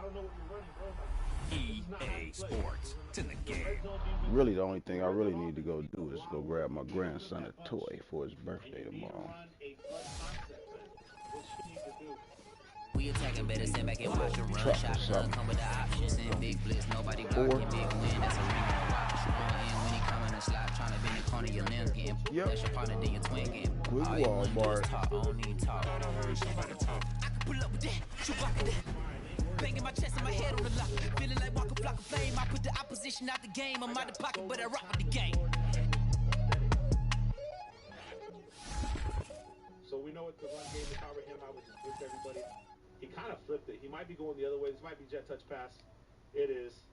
don't know what you're running, bro. EA Sports. It's in the game. Really, the only thing I really need to go do is go grab my grandson a toy for his birthday tomorrow. We attacking, better stand back and watch the run. Shotgun come with the options and big blitz. Nobody blocking, big win. That's a ring on watch. Strong in when he coming to slot, trying to bend the corner, your limb game. That's your partner, then your twin game. All you want to do is talk, I don't need talk. I can pull up with that, shoot back with that. Banging my chest and my head on the lock. Feeling like walking flock of flame. I put the opposition out the game. I'm out of pocket, but I rock with the game. So we know it's the run game. If I were him, I would just blitz everybody. He kind of flipped it. He might be going the other way. This might be jet touch pass. It is.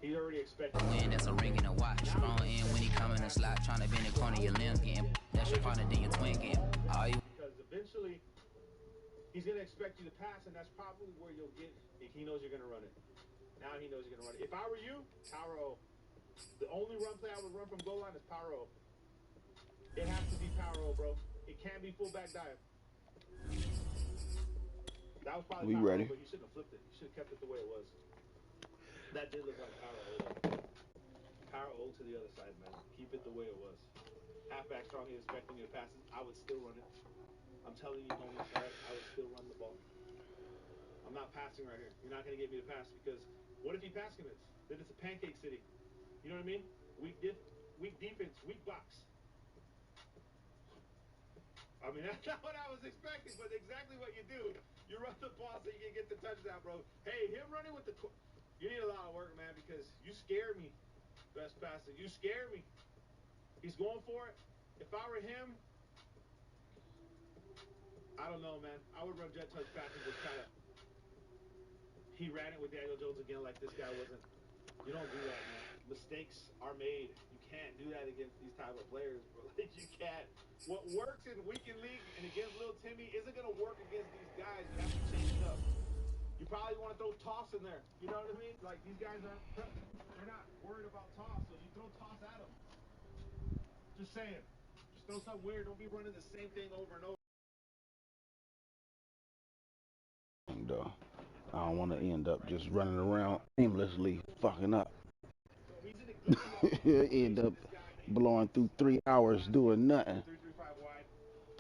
He already expected. Win, that's a ring and a watch. Strong in when he coming to slot, trying to bend the corner, your limb game. That's your partner, then your twin game. All you. Because eventually, he's gonna expect you to pass, and that's probably where you'll get. If he knows you're gonna run it. Now he knows you're gonna run it. If I were you, power O. The only run play I would run from goal line is power O. It has to be power O, bro. It can't be fullback dive. That was probably power O, but you shouldn't have flipped it. You should have kept it the way it was. That did look like power O. Power O to the other side, man. Keep it the way it was. Halfback strong, he's expecting you to pass it. I would still run it. I'm telling you, homie, I would still run the ball. I'm not passing right here. You're not going to get me to pass because what if he pass commits? Then it's a pancake city. You know what I mean? Weak defense, weak box. I mean, that's not what I was expecting, but exactly what you do. You run the ball so you can get the touchdown, bro. Hey, him running with the... You need a lot of work, man, because you scare me, best passer. You scare me. He's going for it. If I were him, I don't know, man. I would run jet touch pass and just kind of... He ran it with Daniel Jones again like this guy wasn't. You don't do that, man. Mistakes are made. You can't do that against these type of players, bro. Like, you can't. What works in weekend league and against little Timmy isn't going to work against these guys. You have to change it up. You probably want to throw toss in there. You know what I mean? Like, these guys are, they're not worried about toss, so you throw toss at them. Just saying. Just throw something weird. Don't be running the same thing over and over. I don't want to end up just running around aimlessly fucking up. End up blowing through 3 hours doing nothing.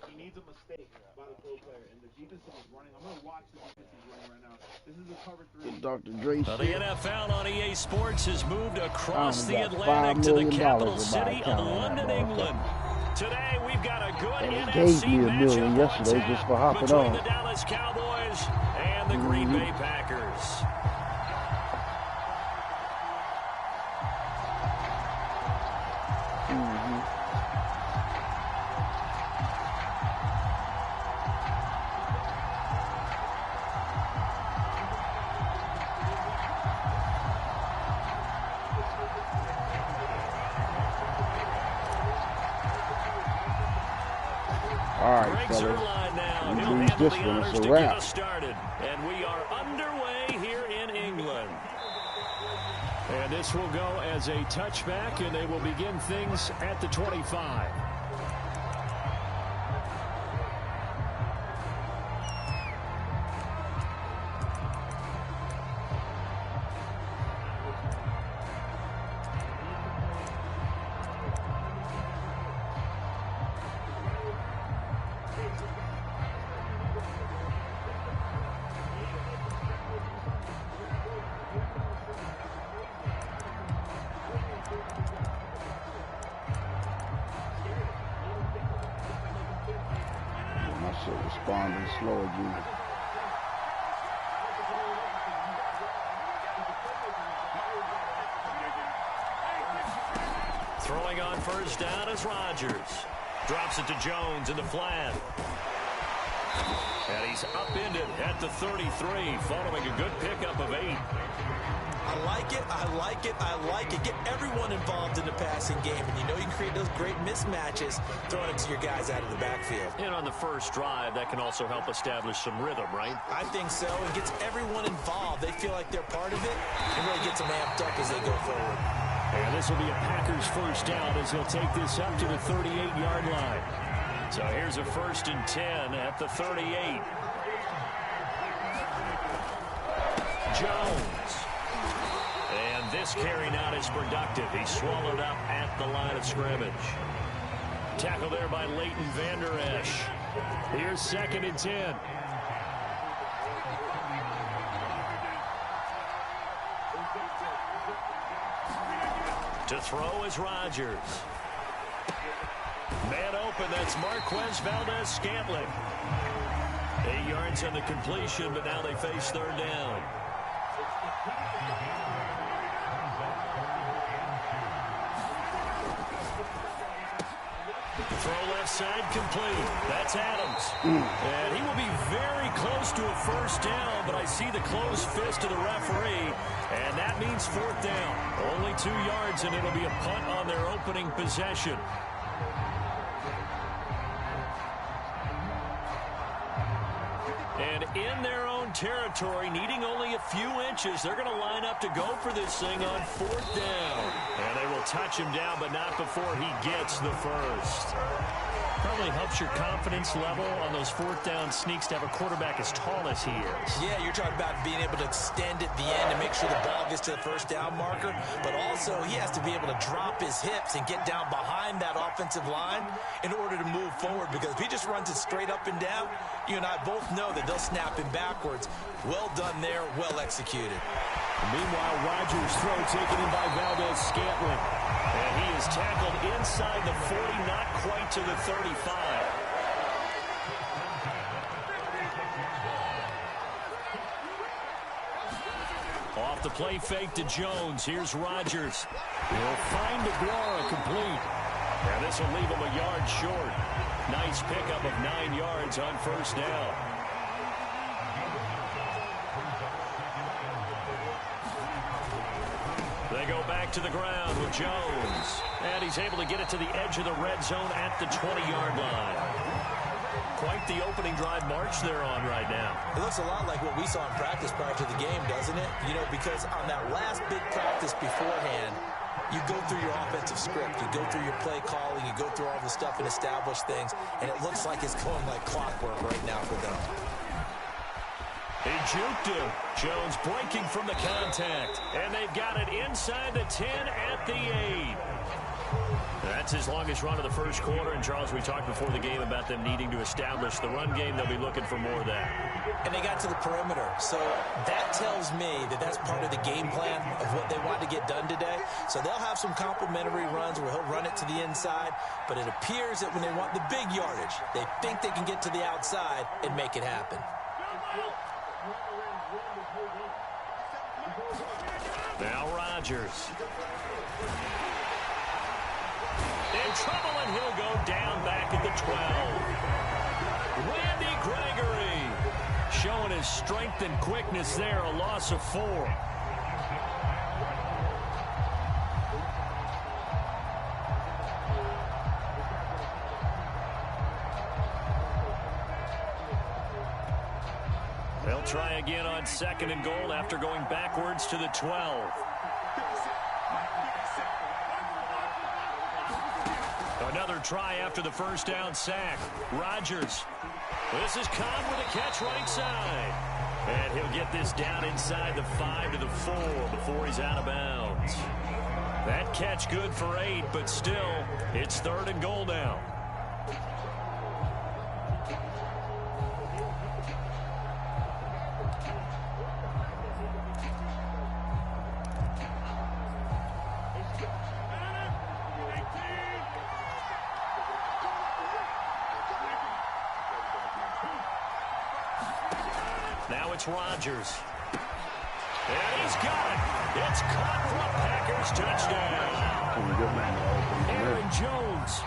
He needs a mistake by the pro player, and the defense is running. I'm going to watch the defense is running right now. This is a cover 3. Dr. Dre the NFL on EA Sports has moved across the Atlantic to the capital city of London, England. Today we've got a good NFC matchup yesterday just for hopping between on. the Dallas Cowboys and the Green Bay Packers. All right, fellas. We lose this one, it's a wrap. And we are underway here in England. And this will go as a touchback, and they will begin things at the 25. Responding slow again. Throwing on first down is Rodgers. Drops it to Jones in the flat. And he's upended at the 33, following a good pickup of 8. I like it, I like it, I like it. Get everyone involved in the passing game, and you know you can create those great mismatches throwing it to your guys out of the backfield. And on the first drive, that can also help establish some rhythm, right? I think so. It gets everyone involved. They feel like they're part of it, and really gets them amped up as they go forward. And this will be a Packers first down as he'll take this up to the 38-yard line. So here's a 1st and 10 at the 38. Jones. And this carry not as productive. He's swallowed up at the line of scrimmage. Tackle there by Leighton Vander Esch. Here's 2nd and 10. To throw is Rodgers. Man open, that's Marquez Valdez-Scantling. 8 yards on the completion, but now they face 3rd down. Throw left side complete. That's Adams. And he will be very close to a 1st down, but I see the closed fist of the referee, and that means 4th down. Only 2 yards, and it'll be a punt on their opening possession. And in their own territory, needing only a few inches, they're going to line up to go for this thing on 4th down. And they will touch him down, but not before he gets the first. Probably helps your confidence level on those 4th down sneaks to have a quarterback as tall as he is. Yeah, you're talking about being able to extend at the end to make sure the ball gets to the 1st down marker, but also he has to be able to drop his hips and get down behind that offensive line in order to move forward, because if he just runs it straight up and down, you and I both know that they'll snap him backwards. Well done there, well executed. Meanwhile, Rodgers' throw taken in by Valdez-Scantling. And he is tackled inside the 40, not quite to the 35. Off the play fake to Jones. Here's Rodgers. He'll find DeGuara complete. And this will leave him a yard short. Nice pickup of 9 yards on 1st down. They go back to the ground with Jones. And he's able to get it to the edge of the red zone at the 20-yard line. Quite the opening drive march they're on right now. It looks a lot like what we saw in practice prior to the game, doesn't it? You know, because on that last big practice beforehand, you go through your offensive script. You go through your play calling. You go through all the stuff and establish things. And it looks like it's going like clockwork right now for them. He juked him. Jones breaking from the contact. And they've got it inside the 10 at the 8. That's his longest run of the 1st quarter. And, Charles, we talked before the game about them needing to establish the run game. They'll be looking for more of that. And they got to the perimeter. So that tells me that that's part of the game plan of what they want to get done today. So they'll have some complimentary runs where he'll run it to the inside. But it appears that when they want the big yardage, they think they can get to the outside and make it happen. Now Rodgers. In trouble, and he'll go down back at the 12. Randy Gregory showing his strength and quickness there, a loss of 4. They'll try again on 2nd and goal after going backwards to the 12. Another try after the 1st down sack. Rodgers. This is Cobb with a catch right side. And he'll get this down inside the 5 to the 4 before he's out of bounds. That catch good for 8, but still, it's 3rd and goal now. Rodgers. And he's got it. It's caught for a Packers touchdown. Aaron Jones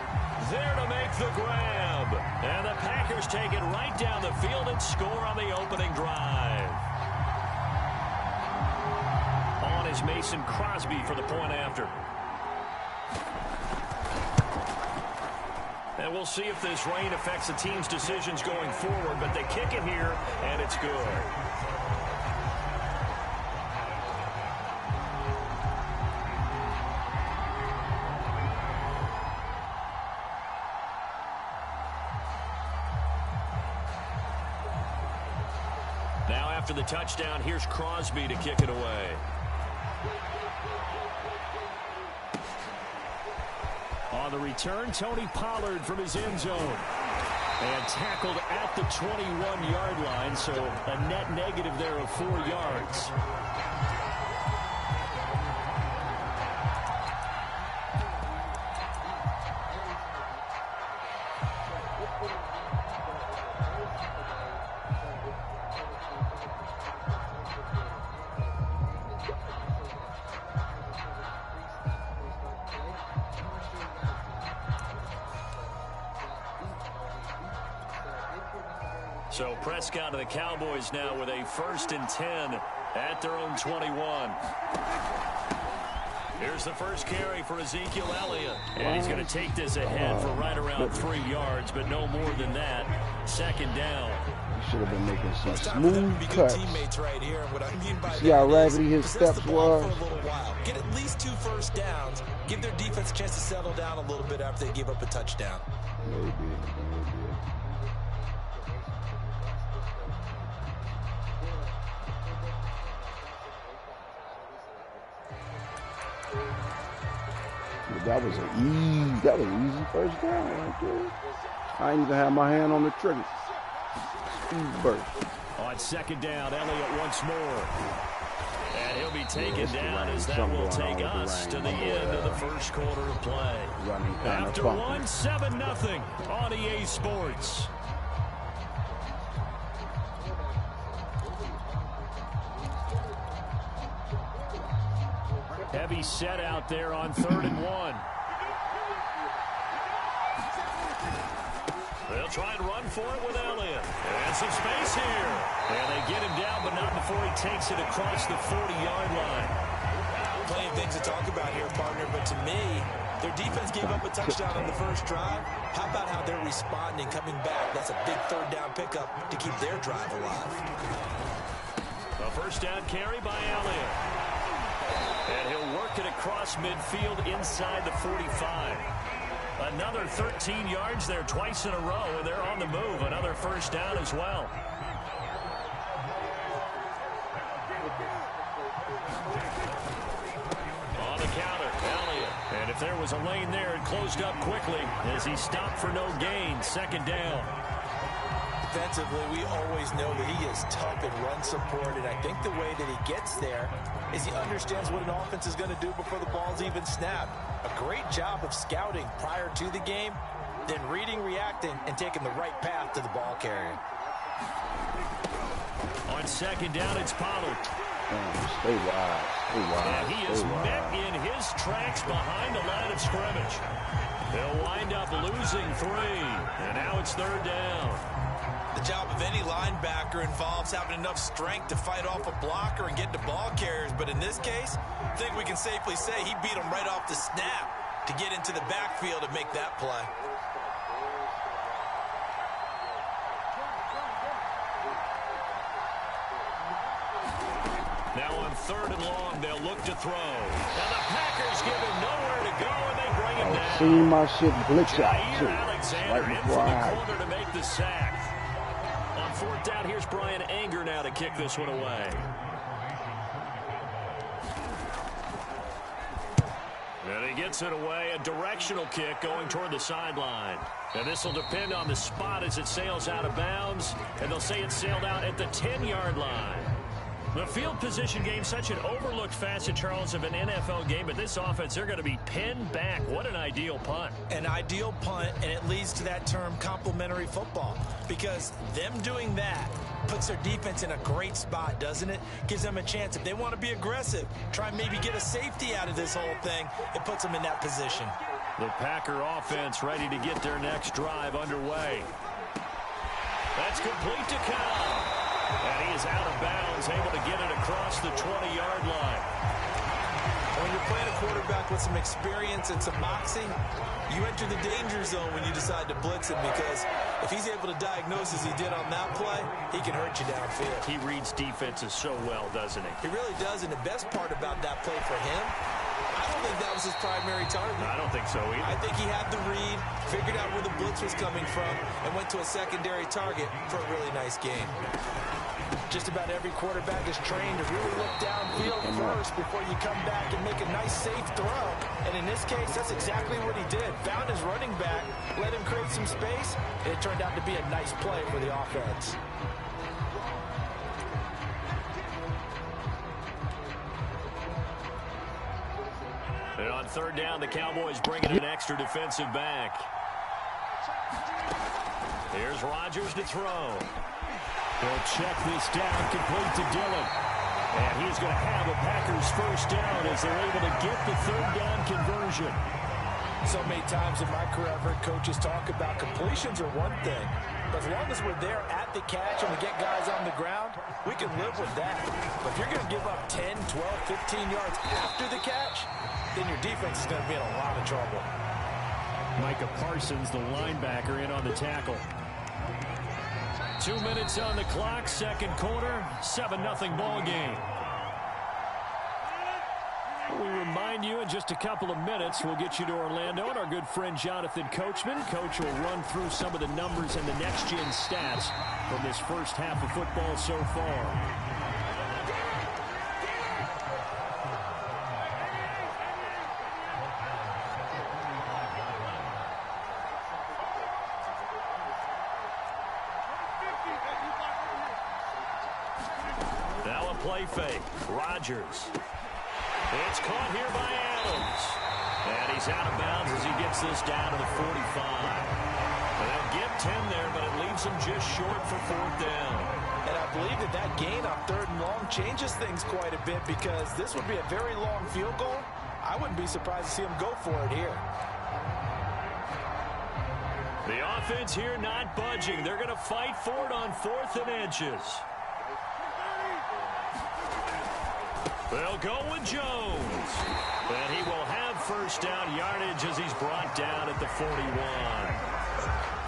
there to make the grab. And the Packers take it right down the field and score on the opening drive. On is Mason Crosby for the point after. And we'll see if this rain affects the team's decisions going forward, but they kick it here, and it's good. after the touchdown. Here's Crosby to kick it away. On the return, Tony Pollard from his end zone. And tackled at the 21-yard line, so a net negative there of 4 yards. So Prescott of the Cowboys now with a 1st and 10 at their own 21. Here's the first carry for Ezekiel Elliott. And he's going to take this ahead for right around 3 yards, but no more than that. 2nd down. He should have been making some smooth cuts. Teammates right here. And what I mean by See how raggedy his steps were? Get at least 2 first downs. Give their defense a chance to settle down a little bit after they give up a touchdown. Maybe. That was an easy first down right there. I ain't even had my hand on the trigger. Easy burst. On 2nd down, Elliott once more. And he'll be taken down as that will take us to the end of the first quarter of play. After 1, 7-0 on EA Sports. Heavy set out there on 3rd and 1. They'll try and run for it with Elliott. And some space here. And they get him down, but not before he takes it across the 40-yard line. Plenty of things to talk about here, partner, but to me, their defense gave up a touchdown on the first drive. How about how they're responding, coming back? That's a big 3rd down pickup to keep their drive alive. A 1st down carry by Elliott. And he'll work it across midfield inside the 45. Another 13 yards there twice in a row, and they're on the move. Another 1st down as well. On the counter, Elliott. And if there was a lane there, it closed up quickly as he stopped for no gain. 2nd down. Defensively, we always know that he is tough in run support, and I think the way that he gets there is he understands what an offense is going to do before the ball's even snapped. A great job of scouting prior to the game, then reading, reacting, and taking the right path to the ball carrier. On 2nd down, it's Pollard. Stay wide. And he is met in his tracks behind the line of scrimmage. They'll wind up losing 3, and now it's 3rd down. The job of any linebacker involves having enough strength to fight off a blocker and get to ball carriers. But in this case, I think we can safely say he beat him right off the snap to get into the backfield and make that play. Now on 3rd and long, they'll look to throw. And the Packers give him nowhere to go, and they bring him down. Seen my shit glitch out, too. Alexander Right in before for the I corner to make the sack. On 4th down, here's Brian Anger now to kick this one away. And he gets it away, a directional kick going toward the sideline. And this will depend on the spot as it sails out of bounds. And they'll say it sailed out at the 10-yard line. The field position game, such an overlooked facet, Charles, of an NFL game. But this offense, they're going to be pinned back. What an ideal punt. An ideal punt, and it leads to that term complementary football. Because them doing that puts their defense in a great spot, doesn't it? Gives them a chance. If they want to be aggressive, try and maybe get a safety out of this whole thing, it puts them in that position. The Packer offense ready to get their next drive underway. That's complete to Cow. And he is out of bounds, able to get it across the 20-yard line. When you're playing a quarterback with some experience and some moxie, you enter the danger zone when you decide to blitz him, because if he's able to diagnose as he did on that play, he can hurt you downfield. He reads defenses so well, doesn't he? He really does, and the best part about that play for him, I don't think that was his primary target. I don't think so either. I think he had the read, figured out where the blitz was coming from, and went to a secondary target for a really nice game. Just about every quarterback is trained to really look downfield first before you come back and make a nice, safe throw. And in this case, that's exactly what he did. Found his running back, let him create some space, and it turned out to be a nice play for the offense. And on third down, the Cowboys bring in an extra defensive back. Here's Rodgers to throw. He'll check this down, complete to Dillon. And he's going to have a Packers first down as they're able to get the third down conversion. So many times in my career, I've heard coaches talk about completions are one thing. But as long as we're there at the catch and we get guys on the ground, we can live with that. But if you're going to give up 10, 12, 15 yards after the catch, then your defense is going to be in a lot of trouble. Micah Parsons, the linebacker, in on the tackle. 2 minutes on the clock, second quarter, 7-0 ball game. We remind you in just a couple of minutes, we'll get you to Orlando and our good friend Jonathan Coachman. Coach will run through some of the numbers and the next-gen stats from this first half of football so far. Now a play fake. Rodgers. It's caught here by Adams. And he's out of bounds as he gets this down to the 45. They'll get 10 there, but it leaves him just short for fourth down. And I believe that gain on third and long changes things quite a bit because this would be a very long field goal. I wouldn't be surprised to see him go for it here. The offense here not budging. They're going to fight for it on 4th and inches. They'll go with Jones. And he will have first down yardage as he's brought down at the 41.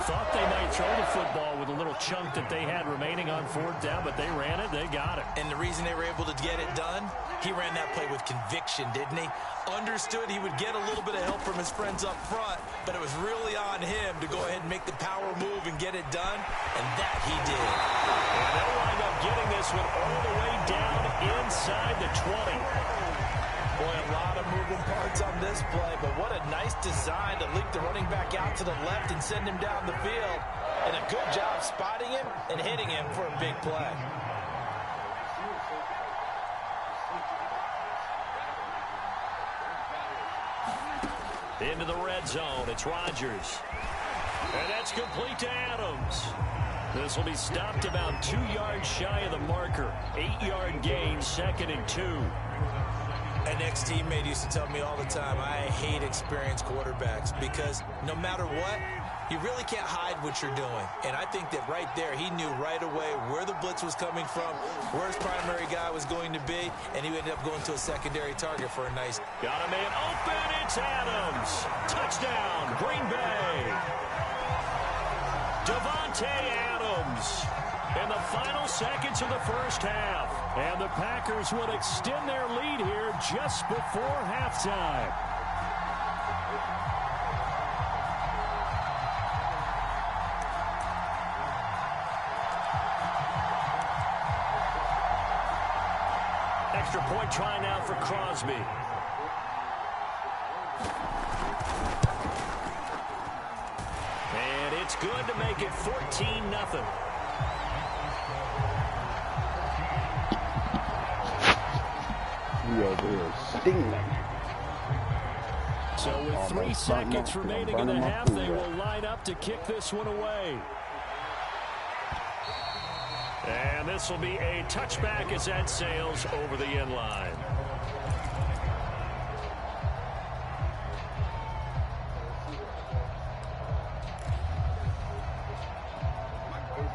Thought they might throw the football with a little chunk that they had remaining on fourth down, but they ran it, they got it. And the reason they were able to get it done, he ran that play with conviction, didn't he? Understood he would get a little bit of help from his friends up front, but it was really on him to go ahead and make the power move and get it done, and that he did. And they'll wind up getting this one all the way down inside the 20. Boy, a lot of moving parts on this play, but what a nice design to leak the running back out to the left and send him down the field. And a good job spotting him and hitting him for a big play. Into the red zone, it's Rodgers. And that's complete to Adams. This will be stopped about 2 yards shy of the marker. 8-yard gain, 2nd and 2. An ex-teammate used to tell me all the time, I hate experienced quarterbacks because no matter what, you really can't hide what you're doing. And I think that right there, he knew right away where the blitz was coming from, where his primary guy was going to be, and he ended up going to a secondary target for a nice... Got a man open, it's Adams. Touchdown, Green Bay. Davante Adams in the final seconds of the first half. And the Packers would extend their lead here just before halftime. Extra point try now for Crosby. And it's good to make it 14-0. We are there stinging. So with 3 seconds remaining in the half, they will line up to kick this one away. And this will be a touchback as that sails over the end line.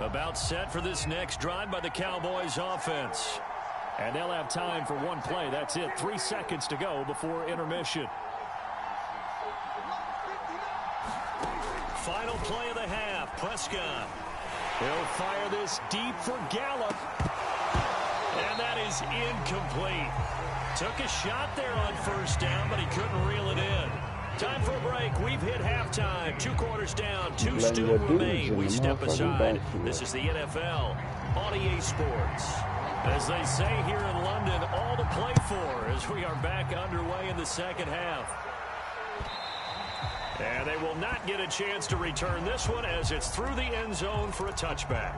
About set for this next drive by the Cowboys offense. And they'll have time for one play. That's it. 3 seconds to go before intermission. Final play of the half. Prescott. He'll fire this deep for Gallup. And that is incomplete. Took a shot there on first down, but he couldn't reel it in. Time for a break. We've hit halftime. 2 quarters down. 2 still remain. We step aside. This is the NFL on EA Sports. As they say here in London, all to play for as we are back underway in the second half. And they will not get a chance to return this one as it's through the end zone for a touchback.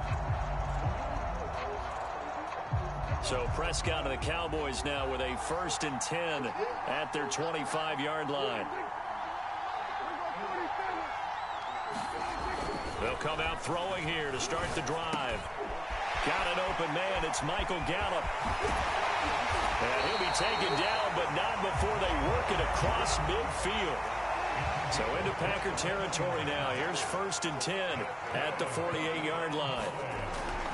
So Prescott and the Cowboys now with a 1st and 10 at their 25-yard line. They'll come out throwing here to start the drive. Got an open man. It's Michael Gallup. And he'll be taken down, but not before they work it across midfield. So into Packer territory now. Here's 1st and 10 at the 48-yard line.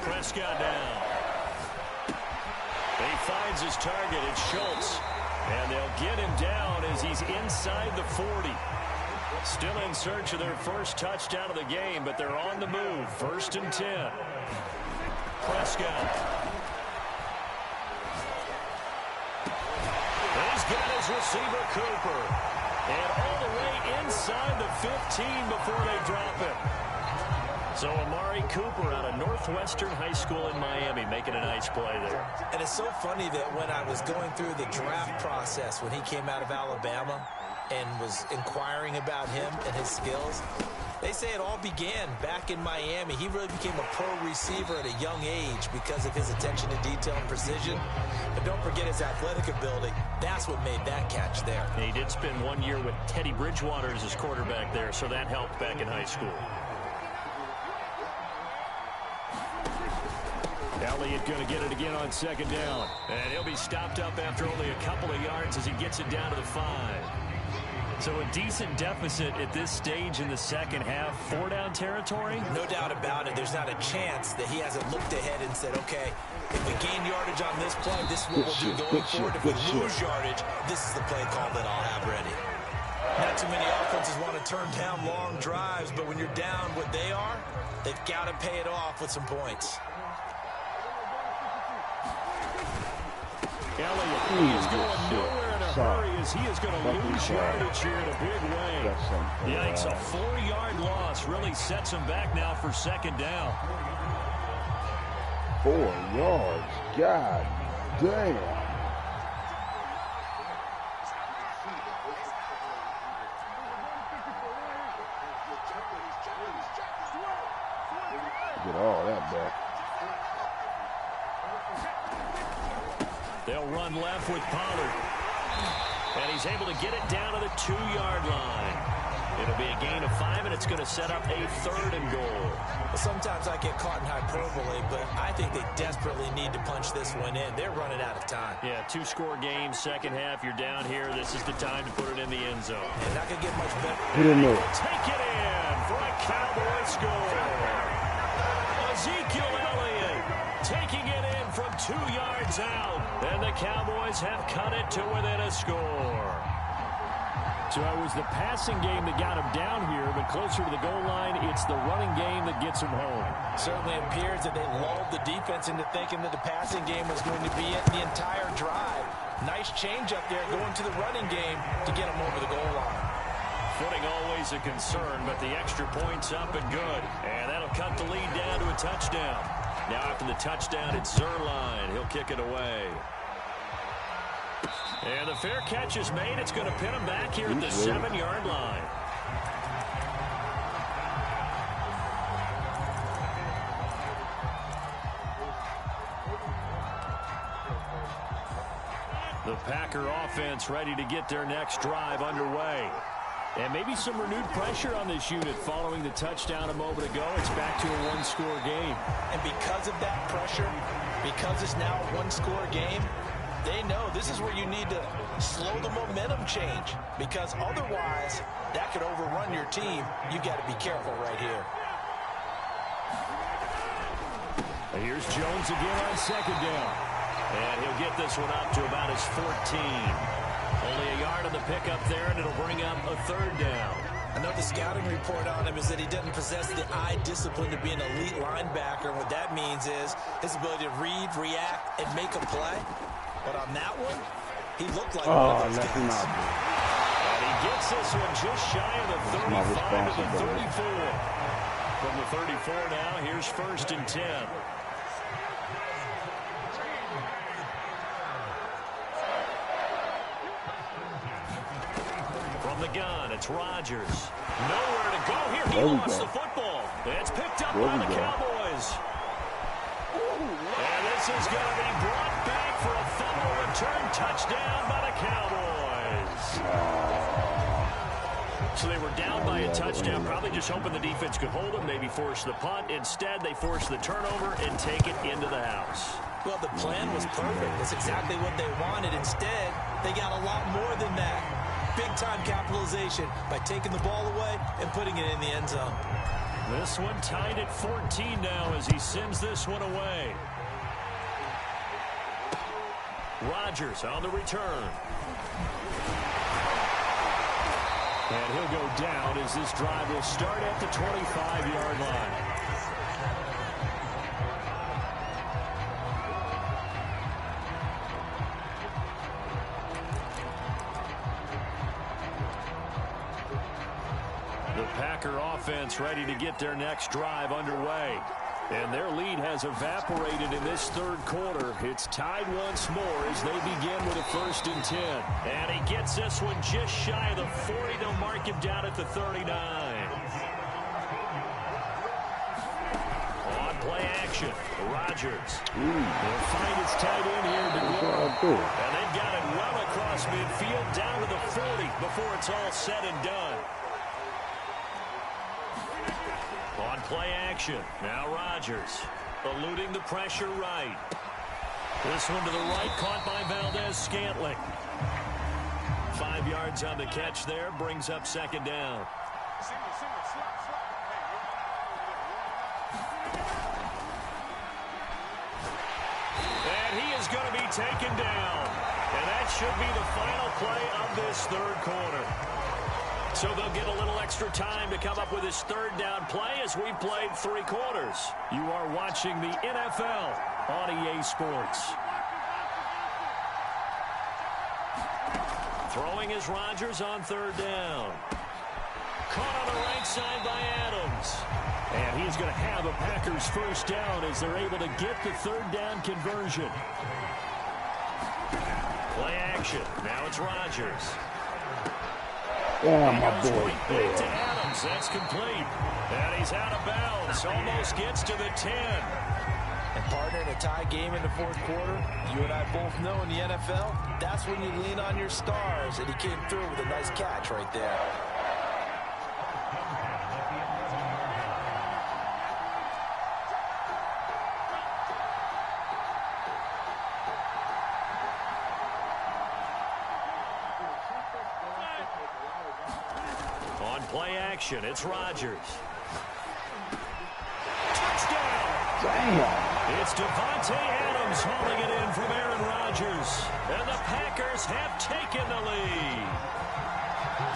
Prescott down. He finds his target. It's Schultz. And they'll get him down as he's inside the 40. Still in search of their first touchdown of the game, but they're on the move. 1st and 10. Prescott. He's got his receiver, Cooper. And all the way inside the 15 before they drop him. So Amari Cooper out of Northwestern High School in Miami making a nice play there. And it's so funny that when I was going through the draft process when he came out of Alabama and was inquiring about him and his skills, they say it all began back in Miami. He really became a pro receiver at a young age because of his attention to detail and precision. But don't forget his athletic ability. That's what made that catch there. And he did spend 1 year with Teddy Bridgewater as his quarterback there, so that helped back in high school. Elliott going to get it again on 2nd down. And he'll be stopped up after only a couple of yards as he gets it down to the 5. So a decent deficit at this stage in the second half. 4-down territory? No doubt about it. There's not a chance that he hasn't looked ahead and said, okay, if we gain yardage on this play, this is what we'll do going forward. If we lose yardage, this is the play call that I'll have ready. Not too many offenses want to turn down long drives, but when you're down what they are, they've got to pay it off with some points. Elliott is going nowhere in a hurry as he is going to lose yardage here in a big way. Yikes, a 4-yard loss really sets him back now for 2nd down. 4 yards. God damn. Get all that back. They'll run left with Pollard. And he's able to get it down to the 2-yard line. It'll be a gain of 5, and it's going to set up a 3rd and goal. Well, sometimes I get caught in hyperbole, but I think they desperately need to punch this one in. They're running out of time. Yeah, 2-score game, second half. You're down here. This is the time to put it in the end zone. And not going to get much better. He didn't know. Take it in for a Cowboy score. Ezekiel Elliott taking it in from 2 yards out. And the Cowboys have cut it to within a score. So it was the passing game that got him down here, but closer to the goal line, it's the running game that gets him home. Certainly appears that they lulled the defense into thinking that the passing game was going to be it the entire drive. Nice change up there going to the running game to get him over the goal line. Footing always a concern, but the extra point's up and good. And that'll cut the lead down to a touchdown. Now after the touchdown, it's Zerline. He'll kick it away. And the fair catch is made. It's going to pin him back here at the 7-yard line. The Packer offense ready to get their next drive underway. And maybe some renewed pressure on this unit following the touchdown a moment ago. It's back to a 1-score game. And because of that pressure, because it's now a 1-score game, they know this is where you need to slow the momentum change, because otherwise that could overrun your team. You've got to be careful right here. Here's Jones again on 2nd down. And he'll get this one up to about his 14. Only a yard on the pickup there, and it'll bring up a 3rd down. Another scouting report on him is that he doesn't possess the eye discipline to be an elite linebacker. What that means is his ability to read, react, and make a play. But on that one, he looked like one of those guys. And he gets this one just shy of the 35 to the 34. From the 34 now, here's 1st and 10. the gun. It's Rodgers. Nowhere to go here. He lost the football. It's picked up by the Cowboys. And this is going to be brought back for a fumble return touchdown by the Cowboys. So they were down by a touchdown, probably just hoping the defense could hold them, maybe force the punt. Instead, they force the turnover and take it into the house. Well, the plan was perfect. That's exactly what they wanted. Instead, they got a lot more than that. Big-time capitalization by taking the ball away and putting it in the end zone. This one tied at 14 now as he sends this one away. Rodgers on the return. And he'll go down as this drive will start at the 25-yard line. The Packer offense ready to get their next drive underway. And their lead has evaporated in this third quarter. It's tied once more as they begin with a 1st and 10. And he gets this one just shy of the 40. They'll mark him down at the 39. On play action, Rodgers. They'll find his tight end here to go. And they've got it well across midfield down to the 40 before it's all said and done. On play action, now Rodgers, eluding the pressure right. This one to the right, caught by Valdez-Scantling. 5 yards on the catch there, brings up 2nd down. And he is going to be taken down. And that should be the final play of this third quarter. So they'll get a little extra time to come up with his 3rd down play as we've played 3 quarters. You are watching the NFL on EA Sports. Throwing is Rodgers on 3rd down. Caught on the right side by Adams. And he's going to have a Packers 1st down as they're able to get the 3rd down conversion. Play action. Now it's Rodgers. Yeah, my boy. Right to Adams. That's complete. And he's out of bounds. Almost gets to the 10. And partner, in a tie game in the 4th quarter, you and I both know in the NFL, that's when you lean on your stars. And he came through with a nice catch right there. Play action. It's Rodgers. Touchdown! Damn. It's Devontae Adams hauling it in from Aaron Rodgers. And the Packers have taken the lead.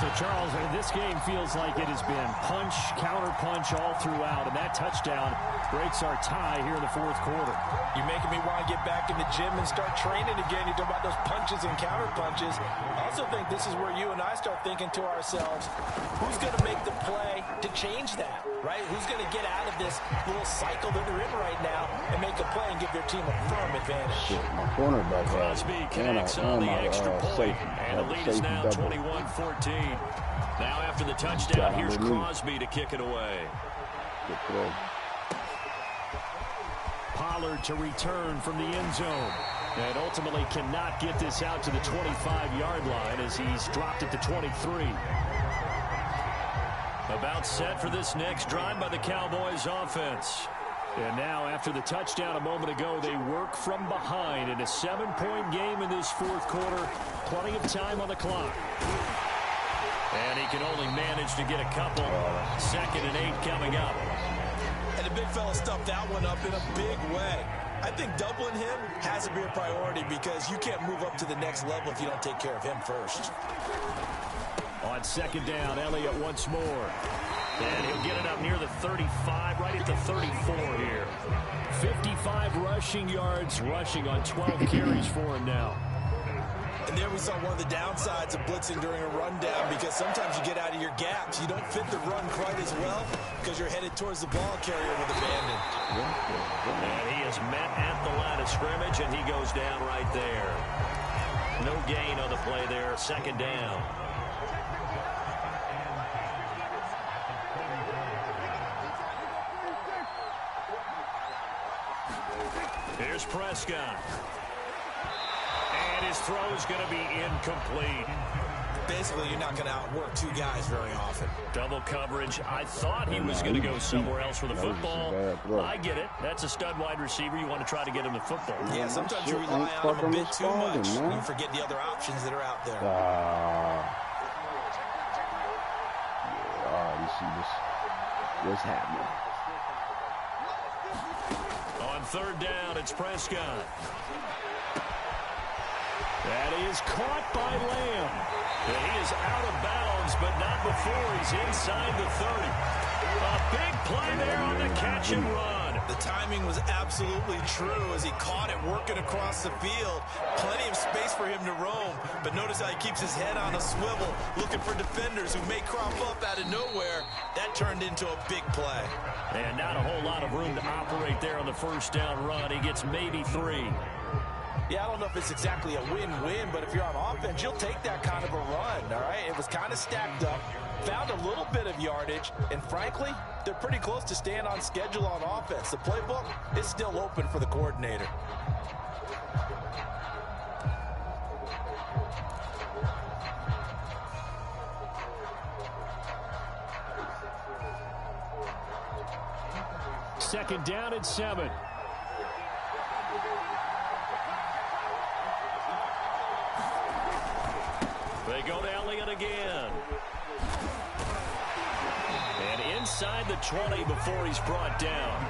So, Charles, this game feels like it has been punch, counter-punch all throughout, and that touchdown breaks our tie here in the 4th quarter. You're making me want to get back in the gym and start training again. You talk about those punches and counter-punches. I also think this is where you and I start thinking to ourselves, who's going to make the play to change that, right? Who's going to get out of this little cycle that they're in right now and make a play and give their team a firm advantage? Shit, my cornerback. Crosby connects on the extra point, and the lead is now 21-14. Now after the touchdown, here's Crosby to kick it away. Good play. Pollard to return from the end zone. And ultimately cannot get this out to the 25-yard line as he's dropped it to 23. About set for this next drive by the Cowboys offense. And now after the touchdown a moment ago, they work from behind in a 7-point game in this 4th quarter. Plenty of time on the clock. And he can only manage to get a couple. 2nd and 8 coming up. And the big fella stuffed that one up in a big way. I think doubling him has to be a priority because you can't move up to the next level if you don't take care of him first. On 2nd down, Elliott once more. And he'll get it up near the 35, right at the 34 here. 55 rushing yards, rushing on 12 carries for him now. And there we saw one of the downsides of blitzing during a rundown because sometimes you get out of your gaps. You don't fit the run quite as well because you're headed towards the ball carrier with abandon. And he is met at the line of scrimmage, and he goes down right there. no gain on the play there. Second down. Here's Prescott. And his throw is going to be incomplete. Basically, you're not going to outwork two guys very often. Double coverage. I thought he was going to go somewhere else for the football. I get it. That's a stud wide receiver. You want to try to get him the football. Yeah, sometimes you rely on him a bit too much. You forget the other options that are out there. You see what's happening. On third down, it's Prescott. That is caught by Lamb. And he is out of bounds, but not before he's inside the 30. A big play there on the catch and run. The timing was absolutely true as he caught it working across the field. Plenty of space for him to roam, but notice how he keeps his head on a swivel, looking for defenders who may crop up out of nowhere. That turned into a big play. And not a whole lot of room to operate there on the first down run. He gets maybe 3. Yeah, I don't know if it's exactly a win-win, but if you're on offense, you'll take that kind of a run, all right? It was kind of stacked up, found a little bit of yardage, and frankly, they're pretty close to staying on schedule on offense. The playbook is still open for the coordinator. Second down and 7. They go to Elliott again. And inside the 20 before he's brought down.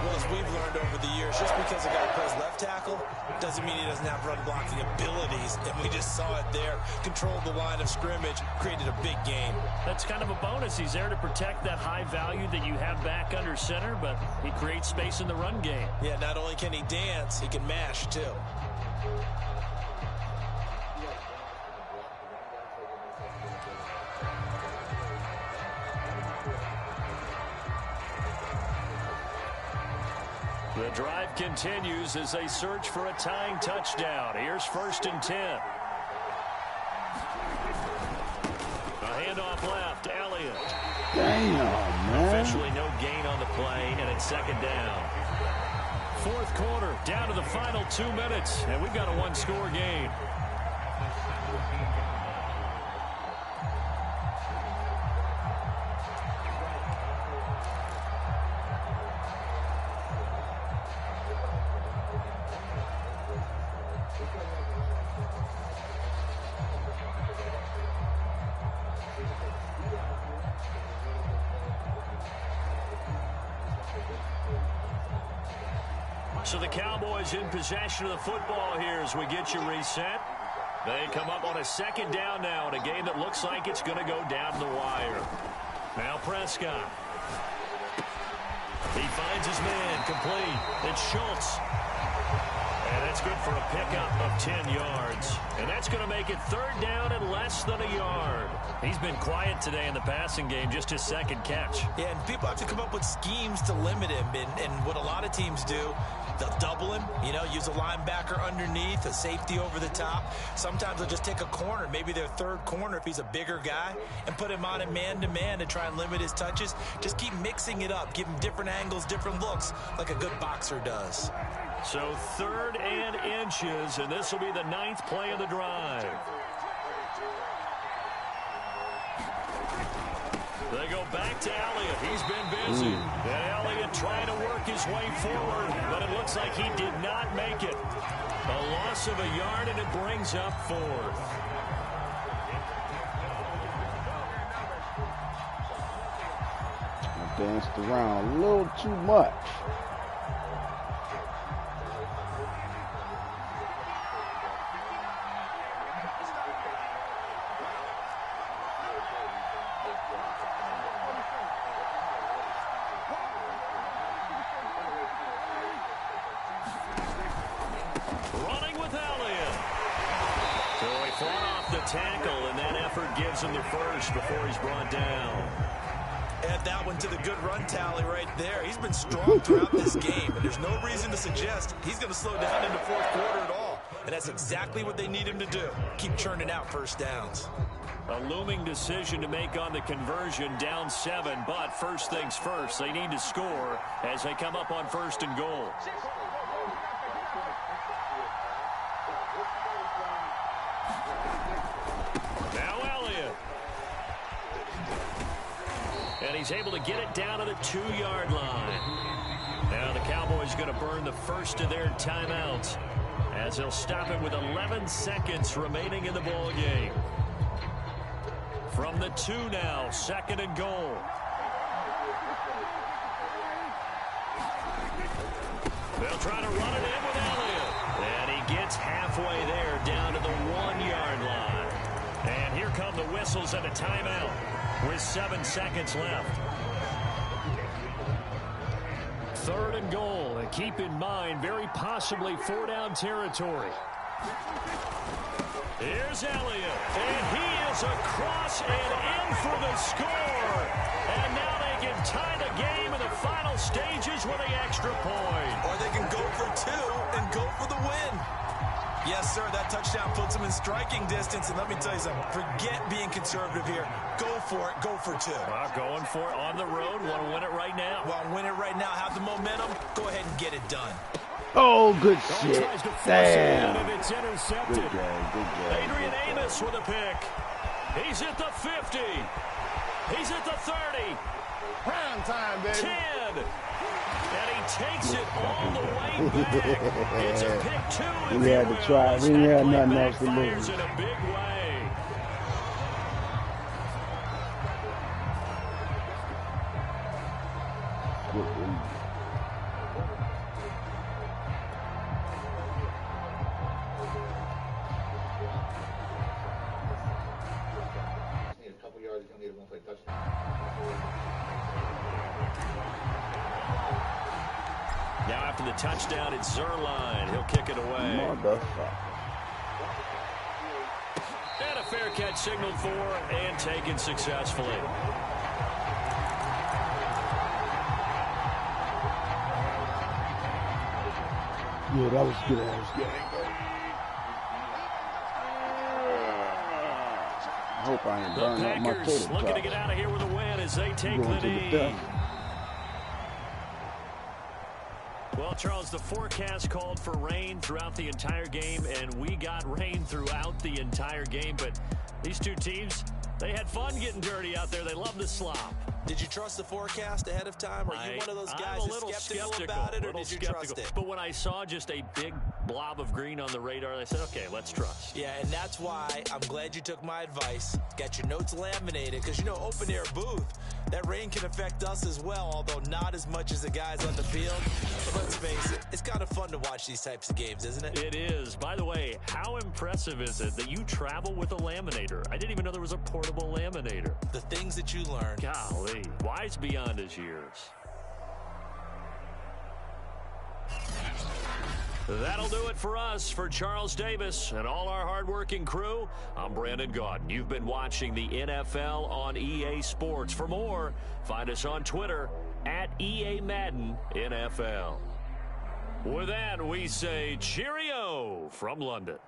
Well, as we've learned over the years, just because a guy plays left tackle doesn't mean he doesn't have run blocking abilities. And we just saw it there. Controlled the line of scrimmage, created a big gain. That's kind of a bonus. He's there to protect that high value that you have back under center, but he creates space in the run game. Yeah, not only can he dance, he can mash too. The drive continues as they search for a tying touchdown. Here's 1st and 10. A handoff left, Elliott. Damn, man. Officially no gain on the play, and it's 2nd down. 4th quarter, down to the final 2 minutes, and we've got a 1-score game. So the Cowboys in possession of the football here as we get you reset. They come up on a 2nd down now in a game that looks like it's going to go down the wire. Now Prescott. He finds his man complete. It's Schultz. And that's good for a pickup of 10 yards. And that's going to make it 3rd down and less than a yard. He's been quiet today in the passing game, just his 2nd catch. Yeah, and people have to come up with schemes to limit him. And what a lot of teams do, they'll double him, use a linebacker underneath, a safety over the top. Sometimes they'll just take a corner, maybe their 3rd corner if he's a bigger guy, and put him on a man-to-man to try and limit his touches. Just keep mixing it up, give him different angles, different looks, like a good boxer does. So 3rd and inches, and this will be the 9th play of the drive. They go back to Elliott. He's been busy. And Elliott trying to work his way forward, but it looks like he did not make it. A loss of a yard, and it brings up 4th. I danced around a little too much. Tackle, and that effort gives him the first before he's brought down. Add that one to the good run tally right there. He's been strong throughout this game, and there's no reason to suggest he's going to slow down in the 4th quarter at all. and that's exactly what they need him to do. Keep churning out first downs. A looming decision to make on the conversion, down 7, but first things first, they need to score as they come up on 1st and goal. Now Elliott. And he's able to get it down to the 2-yard line. Now the Cowboys going to burn the first of their timeouts as they'll stop it with 11 seconds remaining in the ball game. From the 2 now, 2nd and goal. They'll try to run it in with Elliott. And he gets halfway there down to the 1-yard line. And here come the whistles and a timeout with 7 seconds left. 3rd and goal. And keep in mind, very possibly 4-down territory. Here's Elliott, and he is across and in for the score. And now they can tie the game in the final stages with an extra point. Or they can go for 2 and go for the win. Yes, sir, that touchdown puts them in striking distance. And let me tell you something, forget being conservative here. Go for it, go for 2. Going for it on the road, want to win it right now. Want to win it right now, have the momentum, go ahead and get it done. Oh, good shit. Damn. It's intercepted. Good game. Adrian Amos with a pick. He's at the 50. He's at the 30. Prime time, baby. 10. And he takes it all the way back. It's a pick 2. We had to try. We didn't have nothing else to lose. In a big way. Now after the touchdown, it's Zerline. He'll kick it away. Motherfucker. And a fair catch signaled for and taken successfully. Yeah, that was good. I hope I ain't burning up my Packers tater looking to tots. get out of here with a win as they take Going the to the knee. death. Well, Charles, the forecast called for rain throughout the entire game, and we got rain throughout the entire game. But these two teams, they had fun getting dirty out there. They love the slop. Did you trust the forecast ahead of time? Are you one of those guys I'm a that's little skeptical about it, or did you trust it? But when I saw just a big blob of green on the radar, I said, okay, let's trust. Yeah, and that's why I'm glad you took my advice. Got your notes laminated, because, you know, open air booth, that rain can affect us as well, although not as much as the guys on the field. But let's face it, it's kind of fun to watch these types of games, isn't it? It is. By the way, how impressive is it that you travel with a laminator? I didn't even know there was a portable laminator. The things that you learn. Golly, wise beyond his years. That'll do it for us. For Charles Davis and all our hardworking crew, I'm Brandon Gaudin. You've been watching the NFL on EA Sports. For more, find us on Twitter at EA Madden NFL. With that, we say cheerio from London.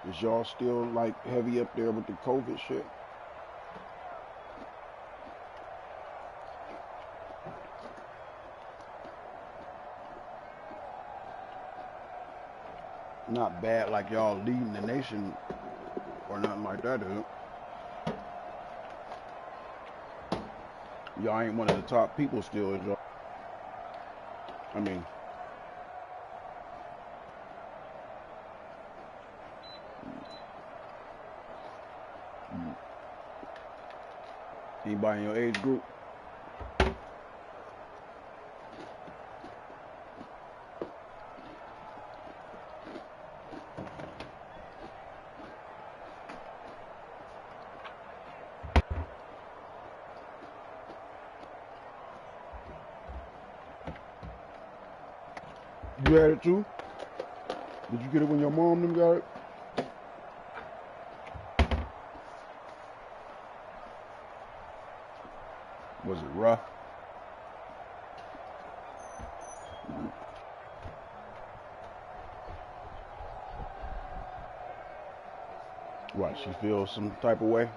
Is y'all still like heavy up there with the COVID shit? Not bad like y'all leading the nation or nothing like that, dude. Y'all ain't one of the top people still, is y'all? I mean, anybody in your age group? You had it too? Did you get it when your mom them got it? Was it rough? What, she feels some type of way?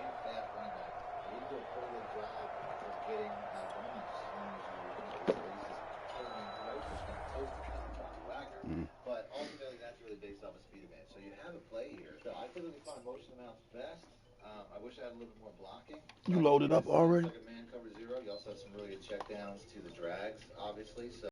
But ultimately, that's really based off of speed advantage. So you have a play here. So I typically find motion amounts best. I wish I had a little bit more blocking. You loaded up already? Like a man cover zero. You also have some really good checkdowns to the drags, obviously. So